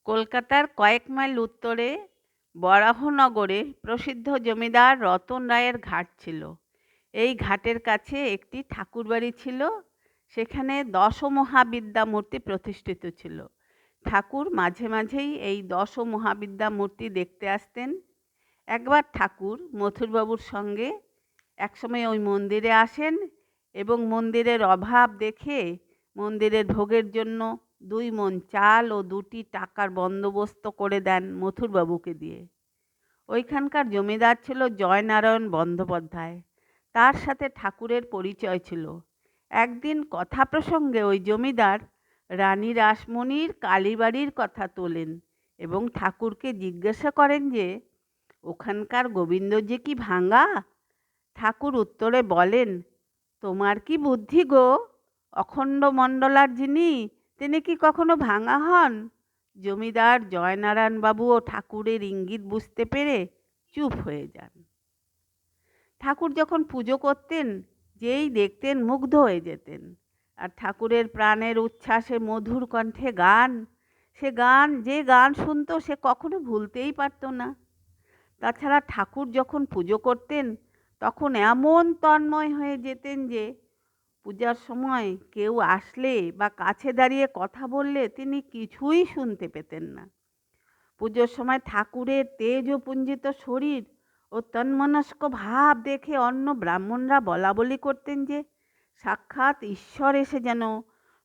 কলকাতার কয়েক মাইল উত্তরে বরাহনগরে প্রসিদ্ধ জমিদার রতন রায়ের ঘাট ছিল। এই ঘাটের কাছে একটি ঠাকুরবাড়ি ছিল। সেখানে দশমহাবিদ্যা মূর্তি প্রতিষ্ঠিত ছিল। ঠাকুর মাঝে মাঝেই এই দশমহাবিদ্যা মূর্তি দেখতে আসতেন। একবার ঠাকুর মথুরবাবুর সঙ্গে একসময় ওই মন্দিরে আসেন এবং মন্দিরের অভাব দেখে মন্দিরের ভোগের জন্য 2 মণ চাল ও 2টি টাকার বন্দোবস্ত করে দেন মথুরবাবুকে দিয়ে। ওইখানকার জমিদার ছিল জয়নারায়ণ বন্দ্যোপাধ্যায়। তার সাথে ঠাকুরের পরিচয় ছিল। একদিন কথা প্রসঙ্গে ওই জমিদার রানী রাসমণির কালীবাড়ির কথা তোলেন এবং ঠাকুরকে জিজ্ঞাসা করেন যে ওখানকার গোবিন্দজি কি ভাঙা? ঠাকুর উত্তরে বলেন, তোমার কি বুদ্ধি গো, অখণ্ড মণ্ডলার যিনি তিনি কি কখনো ভাঙা হন? জমিদার জয়নারায়ণ বাবুও ঠাকুরের ইঙ্গিত বুঝতে পেরে চুপ হয়ে যান। ঠাকুর যখন পুজো করতেন যেই দেখতেন মুগ্ধ হয়ে যেতেন। আর ঠাকুরের প্রাণের উচ্ছ্বাসে মধুর কণ্ঠে গান, যে গান শুনতো সে কখনো ভুলতেই পারত না। তাছাড়া ঠাকুর যখন পুজো করতেন তখন এমন তন্ময় হয়ে যেতেন যে পূজার সময় কেউ আসলে বা কাছে দাঁড়িয়ে কথা বললে তিনি কিছুই শুনতে পেতেন না। পুজোর সময় ঠাকুরের তেজপুঞ্জিত শরীর ও তন্মনস্ক ভাব দেখে অন্য ব্রাহ্মণরা বলা বলি করতেন যে সাক্ষাৎ ঈশ্বর এসে যেন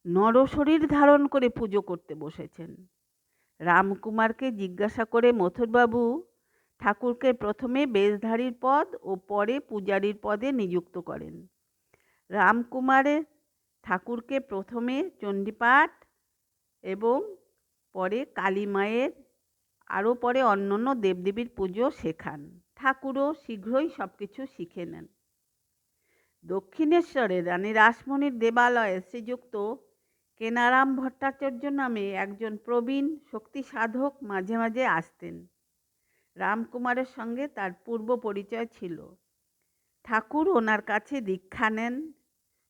নরশরীর ধারণ করে পুজো করতে বসেছেন। রামকুমারকে জিজ্ঞাসা করে মথুরবাবু ঠাকুরকে প্রথমে বেশধারীর পদ ও পরে পূজারীর পদে নিযুক্ত করেন। রামকুমারের ঠাকুরকে প্রথমে চণ্ডীপাঠ এবং পরে কালী মায়ের আরও পরে অন্যান্য দেবদেবীর পুজো শেখান। ঠাকুরও শীঘ্রই সব কিছু শিখে নেন। দক্ষিণেশ্বরে রানী রাসমণির দেবালয়ে শ্রীযুক্ত কেনারাম ভট্টাচার্য নামে একজন প্রবীণ শক্তি সাধক মাঝে মাঝে আসতেন। রামকুমারের সঙ্গে তার পূর্ব পরিচয় ছিল। ঠাকুর ওনার কাছে দীক্ষা নেন।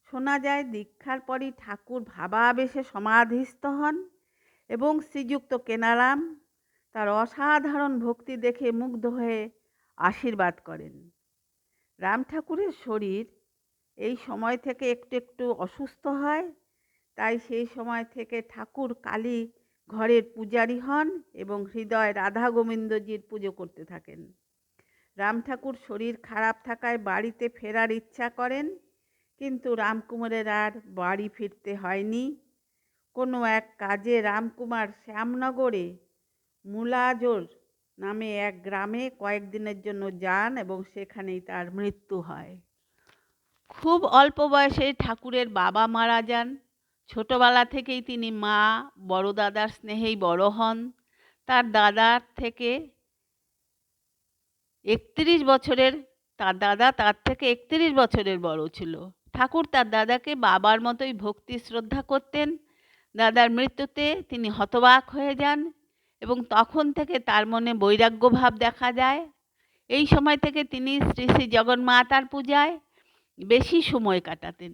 শোনা যায় দীক্ষার পরই ঠাকুর ভাবাবেশে সমাধিস্থ হন এবং শ্রীযুক্ত কেনারাম তার অসাধারণ ভক্তি দেখে মুগ্ধ হয়ে আশীর্বাদ করেন। রাম ঠাকুরের শরীর এই সময় থেকে একটু একটু অসুস্থ হয়, তাই সেই সময় থেকে ঠাকুর কালী ঘরের পূজারী হন এবং হৃদয় রাধা গোবিন্দজির পুজো করতে থাকেন। রাম ঠাকুর শরীর খারাপ থাকায় বাড়িতে ফেরার ইচ্ছা করেন, কিন্তু রামকুমারের আর বাড়ি ফিরতে হয়নি। কোনো এক কাজে রামকুমার শ্যামনগরে মুলাজোর নামে এক গ্রামে কয়েকদিনের জন্য যান এবং সেখানেই তার মৃত্যু হয়। খুব অল্প বয়সে ঠাকুরের বাবা মারা যান। ছোটবেলা থেকেই তিনি মা বড় দাদার স্নেহেই বড় হন। তার দাদার থেকে 31 বছরের তার থেকে 31 বছরের বড় ছিল। ঠাকুর তার দাদাকে বাবার মতোই ভক্তি শ্রদ্ধা করতেন। দাদার মৃত্যুতে তিনি হতবাক হয়ে যান এবং তখন থেকে তার মনে বৈরাগ্য ভাব দেখা যায়। এই সময় থেকে তিনি শ্রী শ্রী জগন্মাতার পূজায় বেশি সময় কাটাতেন।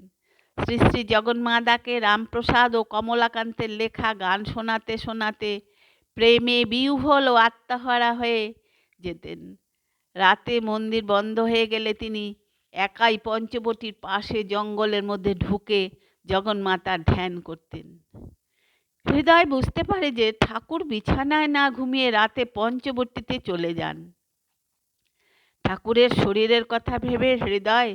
শ্রী শ্রী জগন্মাতাকে রামপ্রসাদ ও কমলাকান্তের লেখা গান শোনাতে শোনাতে প্রেমে বিহ্বল ও আত্মহারা হয়ে যেতেন। রাতে মন্দির বন্ধ হয়ে গেলে তিনি একাই পঞ্চবটির পাশে জঙ্গলের মধ্যে ঢুকে জগন্মাতার ধ্যান করতেন। হৃদয় বুঝতে পারে যে ঠাকুর বিছানায় না ঘুমিয়ে রাতে পঞ্চবটিতে চলে যান। ঠাকুরের শরীরের কথা ভেবে হৃদয়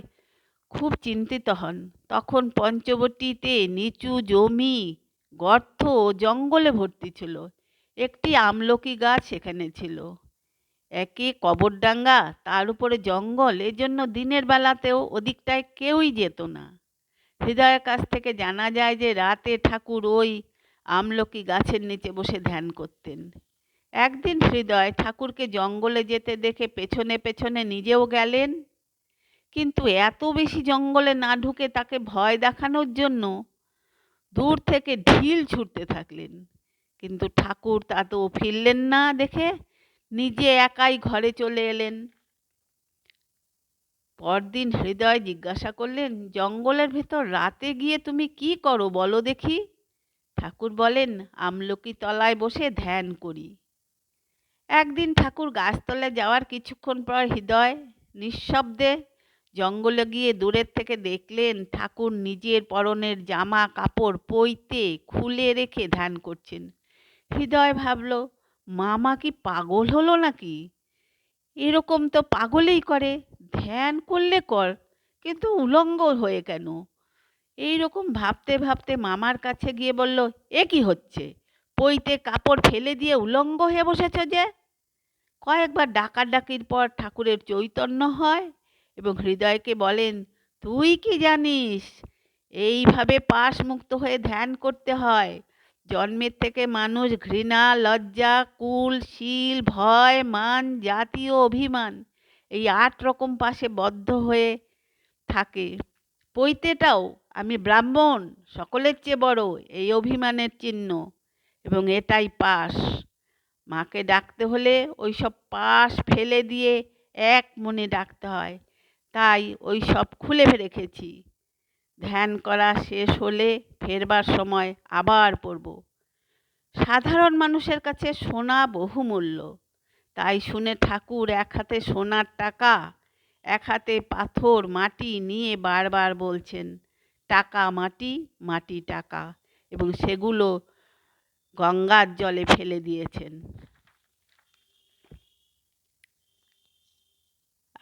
খুব চিন্তিত হন। তখন পঞ্চবটিতে নিচু জমি, গর্ত ও জঙ্গলে ভর্তি ছিল। একটি আমলকি গাছ সেখানে ছিল। একে কবরডাঙ্গা, তার উপরে জঙ্গল, এজন্য দিনের বেলাতেও ওদিকটায় কেউই যেত না। হৃদয়ের কাছ থেকে জানা যায় যে রাতে ঠাকুর ওই আমলকি গাছের নিচে বসে ধ্যান করতেন। একদিন হৃদয় ঠাকুরকে জঙ্গলে যেতে দেখে পেছনে পেছনে নিজেও গেলেন, কিন্তু এত বেশি জঙ্গলে না ঢুকে তাকে ভয় দেখানোর জন্য দূর থেকে ঢিল ছুঁড়তে থাকলেন। কিন্তু ঠাকুর তাতেও ফিরলেন না দেখে নিজে একাই ঘরে চলে এলেন। পরদিন হৃদয় জিজ্ঞাসা করলেন, জঙ্গলের ভেতর রাতে গিয়ে তুমি কি করো বলো দেখি? ঠাকুর বলেন আমলকি তলায় বসে ধ্যান করি। একদিন ঠাকুর গাছতলায় যাওয়ার কিছুক্ষণ পর হৃদয় নিঃশব্দে জঙ্গলে গিয়ে দূরের থেকে দেখলেন ঠাকুর নিজের পরনের জামা কাপড় পইতে খুলে রেখে ধ্যান করছেন। হৃদয় ভাবল, মামা কি পাগল হলো নাকি? এরকম তো পাগলেই করে, ধ্যান করলে কর, কিন্তু উলঙ্গ হয়ে কেন? এই রকম ভাবতে ভাবতে মামার কাছে গিয়ে বলল, এ কি হচ্ছে? পইতে কাপড় ফেলে দিয়ে উলঙ্গ হয়ে বসেছ যে? কয়েকবার ডাকাডাকির পর ঠাকুরের চৈতন্য হয় এবং হৃদয়কে বলেন, তুই কি জানিস? এইভাবে পাশমুক্ত হয়ে ধ্যান করতে হয়। জন্মের থেকে মানুষ ঘৃণা, লজ্জা, কুল, শীল, ভয়, মান, জাতীয় অভিমান, এই 8 রকম পাশে বদ্ধ হয়ে থাকে। পৈতেটাও আমি ব্রাহ্মণ, সকলের চেয়ে বড়, এই অভিমানের চিহ্ন, এবং এটাই পাশ। মাকে ডাকতে হলে ওই সব পাশ ফেলে দিয়ে এক মনে ডাকতে হয়। তাই ওই সব খুলে রেখেছি। ধ্যান করা শেষ হলে ফেরবার সময় আবার পড়ব। সাধারণ মানুষের কাছে সোনা বহুমূল্য। তাই শুনে ঠাকুর এক হাতে সোনার টাকা, এক হাতে পাথর মাটি নিয়ে বারবার বলছেন, টাকা মাটি, মাটি টাকা, এবং সেগুলো গঙ্গার জলে ফেলে দিয়েছেন।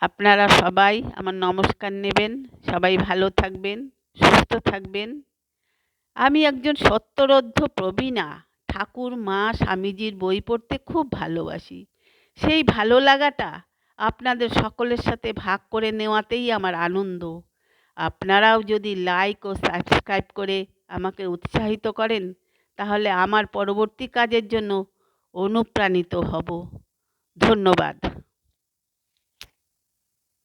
আপনারা সবাই আমার নমস্কার নেবেন। সবাই ভালো থাকবেন, সুস্থ থাকবেন। আমি একজন সত্তরোর্ধ্ব প্রবীণা। ঠাকুর, মা, স্বামীজির বই পড়তে খুব ভালোবাসি। সেই ভালো লাগাটা আপনাদের সকলের সাথে ভাগ করে নেওয়াতেই আমার আনন্দ। আপনারাও যদি লাইক ও সাবস্ক্রাইব করে আমাকে উৎসাহিত করেন, তাহলে আমার পরবর্তী কাজের জন্য অনুপ্রাণিত হব। ধন্যবাদ।